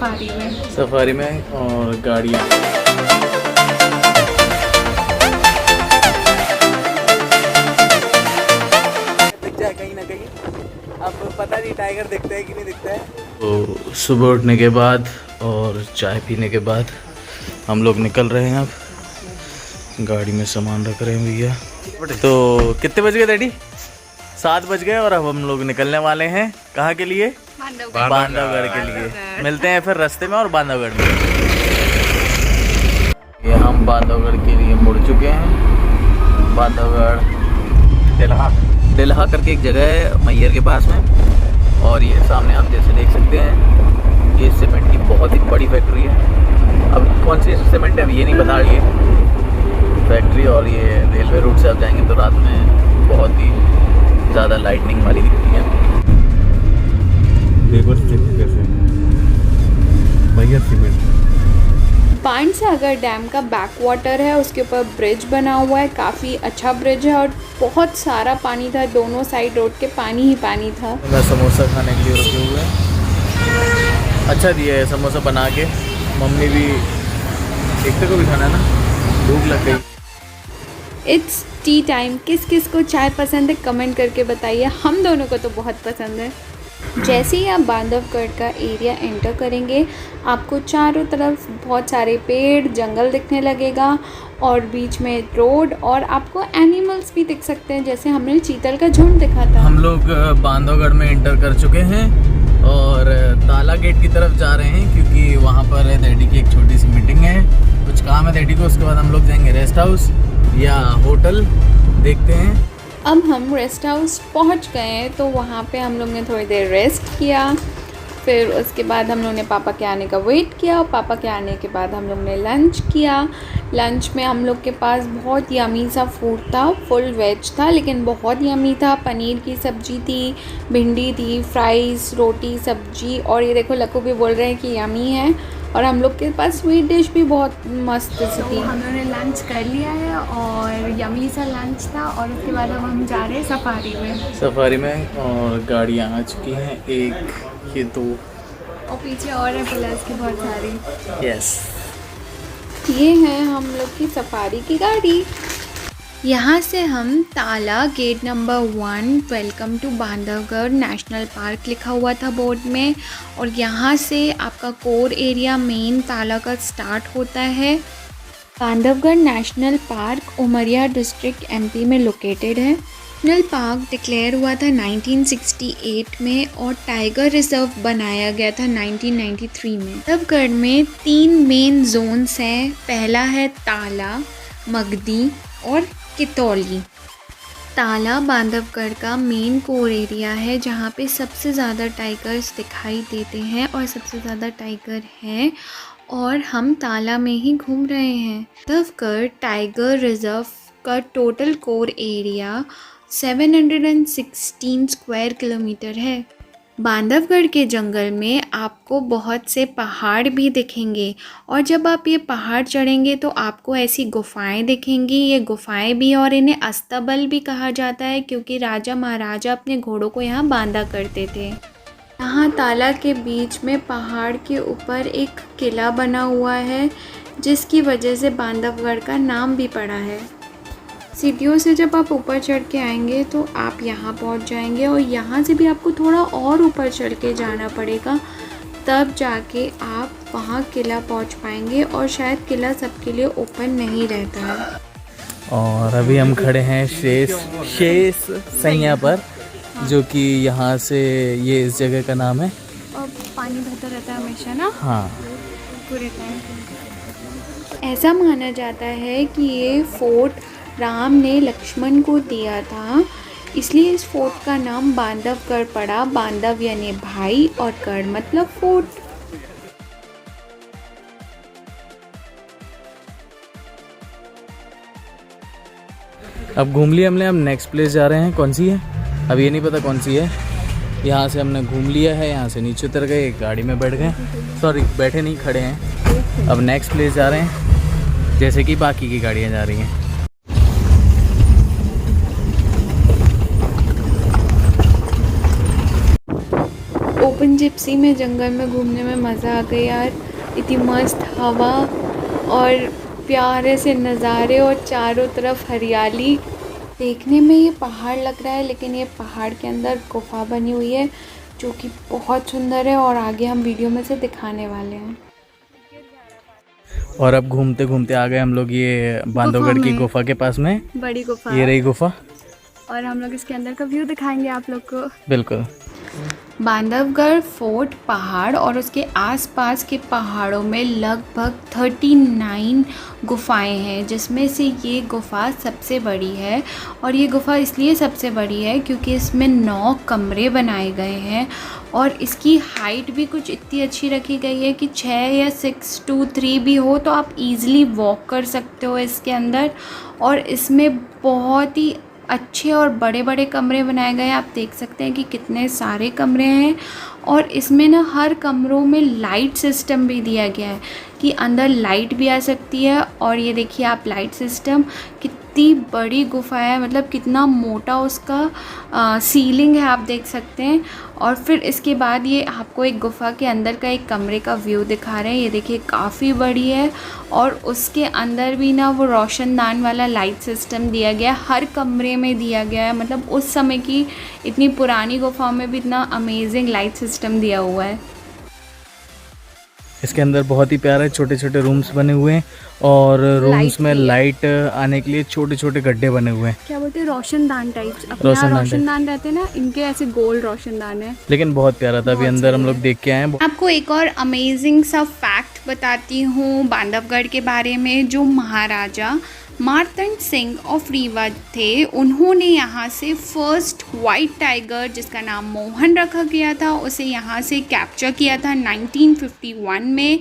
Safari में और गाड़ियाँ दिख जाए कहीं ना कहीं। अब पता नहीं टाइगर दिखता है कि नहीं दिखता है। तो सुबह उठने के बाद और चाय पीने के बाद हम लोग निकल रहे हैं। अब गाड़ी में सामान रख रहे हैं भैया। तो कितने बज गए डैडी? 7 बज गए और अब हम लोग निकलने वाले हैं। कहाँ के लिए? बांधवगढ़ के लिए। मिलते हैं फिर रास्ते में और बांधवगढ़ में। ये हम बांधवगढ़ के लिए मुड़ चुके हैं। बांधवगढ़ दिल्हा करके एक जगह है मैयर के पास में। और ये सामने आप जैसे देख सकते हैं ये सीमेंट की बहुत ही बड़ी फैक्ट्री है। अब कौन सी सीमेंट है अब ये नहीं बता रही है फैक्ट्री। और ये रेलवे रूट से आप जाएंगे तो रात में बहुत ही ज़्यादा लाइटनिंग वाली दिखती है। देखो कैसे मैयर सीमेंट। बाणसागर डैम का बैक वाटर है, उसके ऊपर ब्रिज बना हुआ है। काफ़ी अच्छा ब्रिज है और बहुत सारा पानी था, दोनों साइड रोड के पानी ही पानी था। मैं समोसा खाने के लिए रुके हुए हैं। अच्छा दिया है समोसा बना के। मम्मी भी एक को भी खाना है ना, भूख लग गई। It's T time. किस किस को चाय पसंद है कमेंट करके बताइए। हम दोनों को तो बहुत पसंद है। जैसे ही आप बांधवगढ़ का एरिया एंटर करेंगे आपको चारों तरफ बहुत सारे पेड़ जंगल दिखने लगेगा और बीच में रोड और आपको एनिमल्स भी दिख सकते हैं, जैसे हमने चीतल का झुंड देखा था। हम लोग बांधवगढ़ में एंटर कर चुके हैं और ताला गेट की तरफ जा रहे हैं क्योंकि वहाँ पर डैडी की एक छोटी सी मीटिंग है। कुछ काम है डैडी को। उसके बाद हम लोग जाएंगे रेस्ट हाउस या होटल, देखते हैं। अब हम रेस्ट हाउस पहुंच गए हैं तो वहाँ पे हम लोग ने थोड़ी देर रेस्ट किया। फिर उसके बाद हम लोग ने पापा के आने का वेट किया और पापा के आने के बाद हम लोग ने लंच किया। लंच में हम लोग के पास बहुत यमी सा फूड था, फुल वेज था लेकिन बहुत यमी था। पनीर की सब्ज़ी थी, भिंडी थी, फ्राइज़, रोटी, सब्जी और ये देखो लक्कू भी बोल रहे हैं कि यमी है। और हम लोग के पास स्वीट डिश भी बहुत मस्त सी थी। हम लोगों ने लंच कर लिया है और यमी सा लंच था और उसके बाद अब हम जा रहे हैं सफारी में। और गाड़ियाँ आ चुकी हैं, एक ये 2 और पीछे और है प्लस की बहुत सारी। यस, ये है हम लोग की सफारी की गाड़ी। यहाँ से हम ताला gate number 1 welcome to Bandhavgarh national park लिखा हुआ था बोर्ड में। और यहाँ से आपका कोर एरिया मेन ताला का स्टार्ट होता है। Bandhavgarh national park Umaria district MP में लोकेटेड है। नेशनल पार्क डिक्लेयर हुआ था 1968 में और टाइगर रिजर्व बनाया गया था 1993 में। बांधवगढ़ में 3 मेन जोन्स हैं। पहला है ताला, मगदी और कितौली। ताला बांधवगढ़ का मेन कोर एरिया है जहाँ पे सबसे ज़्यादा टाइगर्स दिखाई देते हैं और सबसे ज़्यादा टाइगर हैं और हम ताला में ही घूम रहे हैं। बांधवगढ़ टाइगर रिजर्व का total core area 716 square kilometre है। बांधवगढ़ के जंगल में आपको बहुत से पहाड़ भी दिखेंगे और जब आप ये पहाड़ चढ़ेंगे तो आपको ऐसी गुफाएं दिखेंगी। ये गुफाएं भी और इन्हें अस्तबल भी कहा जाता है क्योंकि राजा महाराजा अपने घोड़ों को यहाँ बांधा करते थे। यहाँ ताला के बीच में पहाड़ के ऊपर एक किला बना हुआ है जिसकी वजह से बांधवगढ़ का नाम भी पड़ा है। सीढ़ियों से जब आप ऊपर चढ़ के आएंगे तो आप यहाँ पहुँच जाएंगे और यहाँ से भी आपको थोड़ा और ऊपर चढ़ के जाना पड़ेगा, तब जाके आप वहाँ किला पहुँच पाएंगे और शायद किला सबके लिए ओपन नहीं रहता है। और अभी हम खड़े हैं शेष सैया पर, जो कि यहाँ से ये इस जगह का नाम है। और पानी बहता रहता है हमेशा ना। हाँ, पूरे टाइम। ऐसा माना जाता है कि ये फोर्ट राम ने लक्ष्मण को दिया था, इसलिए इस फोर्ट का नाम बांधवगढ़ पड़ा। बांधव यानी भाई और गढ़ मतलब फोर्ट। अब घूम लिया हमने। अब नेक्स्ट प्लेस जा रहे हैं। कौन सी है अब ये नहीं पता कौन सी है। यहाँ से हमने घूम लिया है, यहाँ से नीचे उतर गए, एक गाड़ी में बैठ गए। सॉरी, बैठे नहीं, खड़े हैं। अब नेक्स्ट प्लेस जा रहे हैं जैसे कि बाकी की गाड़ियाँ जा रही हैं। ओपन जिप्सी में जंगल में घूमने में मज़ा आ गया यार। इतनी मस्त हवा और प्यारे से नज़ारे और चारों तरफ हरियाली। देखने में ये पहाड़ लग रहा है, लेकिन ये पहाड़ के अंदर गुफा बनी हुई है जो कि बहुत सुंदर है और आगे हम वीडियो में से दिखाने वाले हैं। और अब घूमते घूमते आ गए हम लोग ये बांधवगढ़ की गुफा के पास में। बड़ी गुफा, ये रही गुफा, और हम लोग इसके अंदर का व्यू दिखाएंगे आप लोग को। बिल्कुल। बांधवगढ़ फोर्ट पहाड़ और उसके आसपास के पहाड़ों में लगभग 39 गुफाएं हैं, जिसमें से ये गुफा सबसे बड़ी है। और ये गुफा इसलिए सबसे बड़ी है क्योंकि इसमें 9 कमरे बनाए गए हैं और इसकी हाइट भी कुछ इतनी अच्छी रखी गई है कि 6 या 6 to 3 भी हो तो आप इजीली वॉक कर सकते हो इसके अंदर। और इसमें बहुत ही अच्छे और बड़े बड़े कमरे बनाए गए हैं। आप देख सकते हैं कि कितने सारे कमरे हैं और इसमें ना हर कमरों में लाइट सिस्टम भी दिया गया है कि अंदर लाइट भी आ सकती है। और ये देखिए आप लाइट सिस्टम, कितनी बड़ी गुफा है, मतलब कितना मोटा उसका सीलिंग है आप देख सकते हैं। और फिर इसके बाद ये आपको एक गुफा के अंदर का एक कमरे का व्यू दिखा रहे हैं। ये देखिए काफ़ी बड़ी है और उसके अंदर भी ना वो रोशनदान वाला लाइट सिस्टम दिया गया है, हर कमरे में दिया गया है। मतलब उस समय की इतनी पुरानी गुफाओं में भी इतना अमेजिंग लाइट सिस्टम दिया हुआ है। इसके अंदर बहुत ही प्यारे छोटे छोटे रूम्स बने हुए हैं और रूम्स में लाइट आने के लिए छोटे छोटे गड्ढे बने हुए हैं। क्या बोलते हैं, रोशनदान टाइप्स। अपने यहाँ रोशनदान रहते हैं ना, इनके ऐसे गोल रोशनदान है। लेकिन बहुत प्यारा था। अभी अंदर हम लोग देख के आए हैं। आपको एक और अमेजिंग सा फैक्ट बताती हूँ बांधवगढ़ के बारे में। जो महाराजा मार्तंड सिंह ऑफ रीवा थे, उन्होंने यहाँ से फर्स्ट वाइट टाइगर, जिसका नाम मोहन रखा गया था, उसे यहाँ से कैप्चर किया था 1951 में।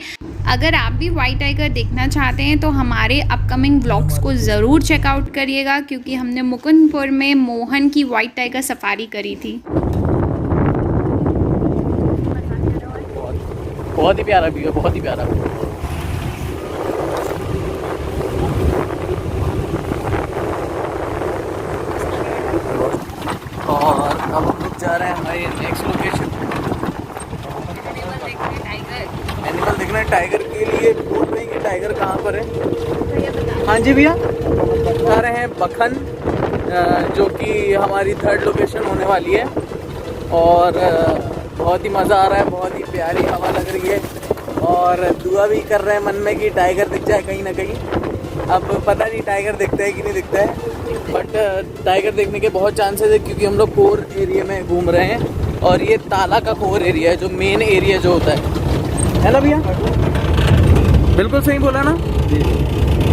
अगर आप भी वाइट टाइगर देखना चाहते हैं तो हमारे अपकमिंग व्लॉग्स को ज़रूर चेकआउट करिएगा, क्योंकि हमने मुकुंदपुर में मोहन की वाइट टाइगर सफारी करी थी। बहुत ही प्यारा व्यू है, बहुत ही प्यारा। और अब हम लोग जा रहे हैं हमारी नेक्स्ट लोकेशन, एनिमल देखना। टाइगर के लिए बोल रहे हैं कि टाइगर कहाँ पर है। हाँ जी भैया, जा रहे हैं बखन, जो कि हमारी 3rd लोकेशन होने वाली है। और बहुत ही मज़ा आ रहा है, बहुत ही प्यारी हवा लग रही है और दुआ भी कर रहे हैं मन में कि टाइगर दिख जाए कहीं ना कहीं। अब पता नहीं टाइगर दिखता है कि नहीं दिखता है, बट टाइगर देखने के बहुत चांसेस है क्योंकि हम लोग कोर एरिया में घूम रहे हैं और ये ताला का कोर एरिया है, जो मेन एरिया जो होता है ना भैया? बिल्कुल सही बोला ना?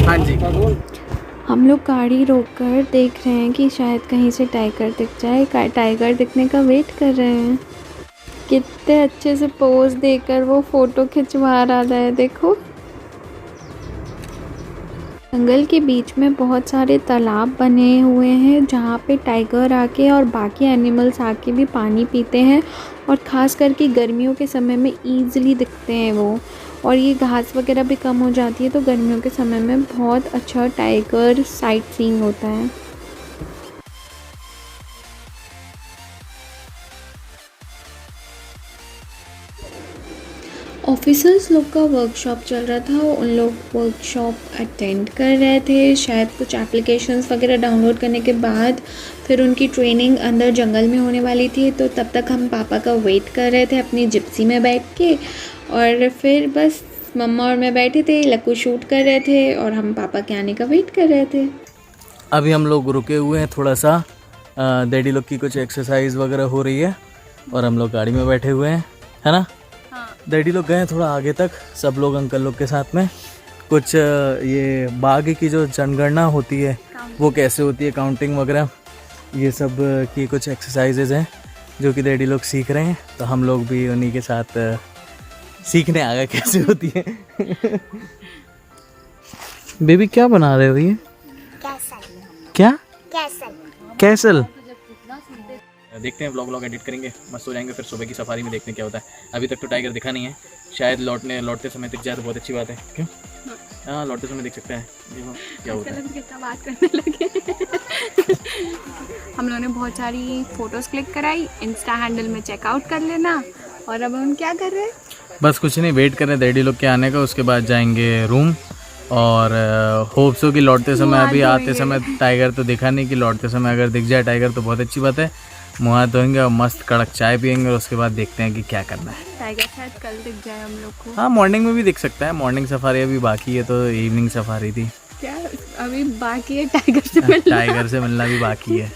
हाँ जी। हम लोग गाड़ी रोककर देख रहे हैं कि शायद कहीं से टाइगर दिख जाए। टाइगर दिखने का वेट कर रहे हैं। कितने अच्छे से पोज देकर वो फ़ोटो खिंचवा रहा है, देखो। जंगल के बीच में बहुत सारे तालाब बने हुए हैं जहाँ पे टाइगर आके और बाकी एनिमल्स आके भी पानी पीते हैं और ख़ास करके गर्मियों के समय में ईज़िली दिखते हैं वो। और ये घास वगैरह भी कम हो जाती है तो गर्मियों के समय में बहुत अच्छा टाइगर साइट सीइंग होता है। ऑफिसर्स लोग का वर्कशॉप चल रहा था, उन लोग वर्कशॉप अटेंड कर रहे थे। शायद कुछ एप्लीकेशंस वगैरह डाउनलोड करने के बाद फिर उनकी ट्रेनिंग अंदर जंगल में होने वाली थी। तो तब तक हम पापा का वेट कर रहे थे अपनी जिप्सी में बैठ के, और फिर बस मम्मा और मैं बैठे थे, लक्कू शूट कर रहे थे और हम पापा के आने का वेट कर रहे थे। अभी हम लोग रुके हुए हैं थोड़ा सा, डैडी लोग की कुछ एक्सरसाइज वगैरह हो रही है और हम लोग गाड़ी में बैठे हुए हैं, है ना? डैडी लोग गए थोड़ा आगे तक, सब लोग अंकल लोग के साथ में। कुछ ये बाघ की जो जनगणना होती है वो कैसे होती है, काउंटिंग वगैरह, ये सब की कुछ एक्सरसाइजेज हैं जो कि डैडी लोग सीख रहे हैं। तो हम लोग भी उन्हीं के साथ सीखने आ गए कैसे होती है। बेबी क्या बना रहे हो ये? क्या? कैसल। देखते हैं, व्लॉग एडिट करेंगे, मस्त हो जाएंगे, फिर सुबह की सफारी में देखते हैं क्या होता है। अभी तक तो टाइगर दिखा नहीं है, शायद लौटते समय दिख जाए तो बहुत अच्छी बात है। क्यों? हाँ, लौटते समय दिख सकता है। देखो क्या होता है। कितना बात करने लगे। हम लोगों ने बहुत सारी फ़ोटोज़ क्लिक कराई, इंस्टा हैंडल में चेकआउट कर लेना। और अब हम क्या कर रहे हैं? बस कुछ नहीं, वेट कर रहे हैं डैडी लोग के आने का, उसके बाद जाएंगे रूम। और होप्स हो कि लौटते समय, अभी आते समय टाइगर तो दिखा नहीं, कि लौटते समय अगर दिख जाए टाइगर तो बहुत अच्छी बात है। मुँह हाथ धोएंगे और मस्त कड़क चाय पियेंगे और उसके बाद देखते हैं कि क्या करना है। टाइगर शायद कल दिख जाए हम लोग को। हाँ, मॉर्निंग में भी दिख सकता है। मॉर्निंग सफारी अभी बाकी है, तो इवनिंग सफारी थी। क्या अभी बाकी है टाइगर से मिलना? टाइगर से मिलना भी बाकी है।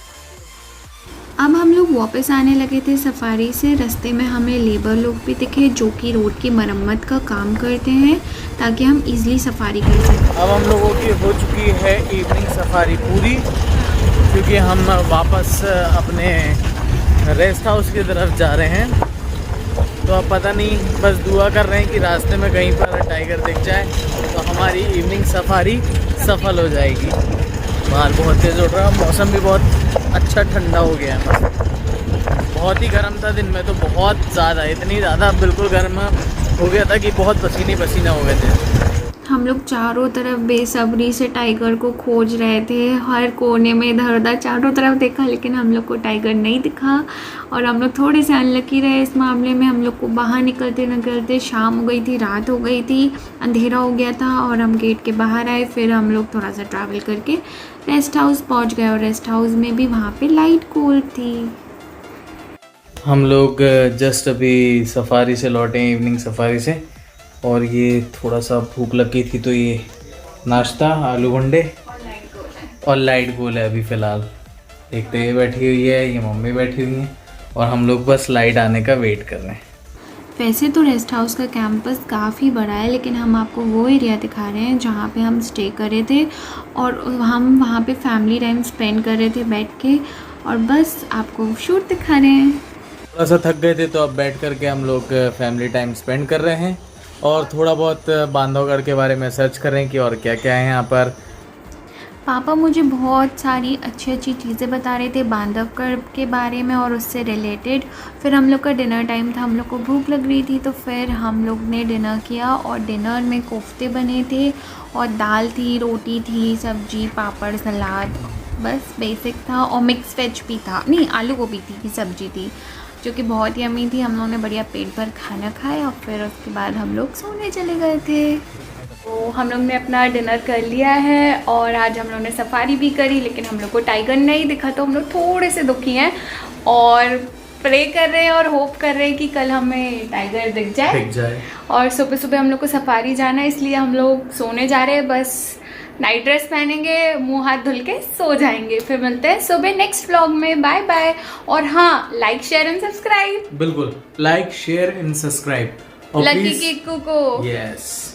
अब हम लोग वापस आने लगे थे सफारी से। रास्ते में हमें लेबर लोग भी दिखे जो कि रोड की मरम्मत का काम करते हैं ताकि हम इजीली सफारी कर सकें। अब हम लोगों की हो चुकी है इवनिंग सफारी पूरी, क्योंकि हम वापस अपने रेस्ट हाउस की तरफ जा रहे हैं। तो अब पता नहीं, बस दुआ कर रहे हैं कि रास्ते में कहीं पर टाइगर दिख जाए तो हमारी इवनिंग सफारी सफल हो जाएगी। बाहर बहुत तेज़ उड़ रहा है, मौसम भी बहुत अच्छा ठंडा हो गया है। बहुत ही गर्म था दिन में, तो बहुत ज़्यादा, इतनी ज़्यादा बिल्कुल गर्म हो गया था कि बहुत पसीने पसीना हो गए थे। हम लोग चारों तरफ बेसब्री से टाइगर को खोज रहे थे, हर कोने में इधर उधर चारों तरफ देखा, लेकिन हम लोग को टाइगर नहीं दिखा। और हम लोग थोड़े से अनलकी रहे इस मामले में। हम लोग को बाहर निकलते निकलते शाम हो गई थी, रात हो गई थी, अंधेरा हो गया था और हम गेट के बाहर आए। फिर हम लोग थोड़ा सा ट्रैवल करके रेस्ट हाउस पहुंच गए और रेस्ट हाउस में भी वहाँ पे लाइट कूल थी। हम लोग जस्ट अभी सफारी से लौटे हैं, इवनिंग सफारी से। और ये थोड़ा सा भूख लगी थी, तो ये नाश्ता आलू भंडे और लाइट गोल है अभी फ़िलहाल। देखते ये बैठी हुई है, ये मम्मी बैठी हुई हैं और हम लोग बस लाइट आने का वेट कर रहे हैं। वैसे तो रेस्ट हाउस का कैंपस काफ़ी बड़ा है, लेकिन हम आपको वो एरिया दिखा रहे हैं जहाँ पे हम स्टे कर रहे थे और हम वहाँ पे फैमिली टाइम स्पेंड कर रहे थे बैठ के, और बस आपको शूट दिखा रहे हैं। थोड़ा सा थक गए थे, तो अब बैठ करके हम लोग फैमिली टाइम स्पेंड कर रहे हैं और थोड़ा बहुत बांधवगढ़ के बारे में सर्च कर रहे हैं कि और क्या क्या है यहाँ पर। पापा मुझे बहुत सारी अच्छी अच्छी चीज़ें बता रहे थे बांधवगढ़ के बारे में और उससे रिलेटेड। फिर हम लोग का डिनर टाइम था, हम लोग को भूख लग रही थी, तो फिर हम लोग ने डिनर किया और डिनर में कोफ्ते बने थे और दाल थी, रोटी थी, सब्जी, पापड़, सलाद, बस बेसिक था। और मिक्स वेज भी था, नहीं आलू गोभी की सब्जी थी जो कि बहुत यम्मी थी। हम लोगों ने बढ़िया पेट भर खाना खाया और फिर उसके बाद हम लोग सोने चले गए थे। तो हम लोग ने अपना डिनर कर लिया है और आज हम लोग ने सफारी भी करी, लेकिन हम लोग को टाइगर नहीं दिखा, तो हम लोग थोड़े से दुखी हैं और प्रे कर रहे हैं और होप कर रहे हैं कि कल हमें टाइगर दिख जाए। और सुबह सुबह हम लोग को सफारी जाना है, इसलिए हम लोग सोने जा रहे हैं। बस नाइट ड्रेस पहनेंगे, मुंह हाथ धुल के सो जाएंगे। फिर मिलते हैं सुबह नेक्स्ट व्लॉग में। Bye bye. और हाँ, लाइक शेयर एंड सब्सक्राइब। बिल्कुल, like share and subscribe. Lucky Kikku को। यस।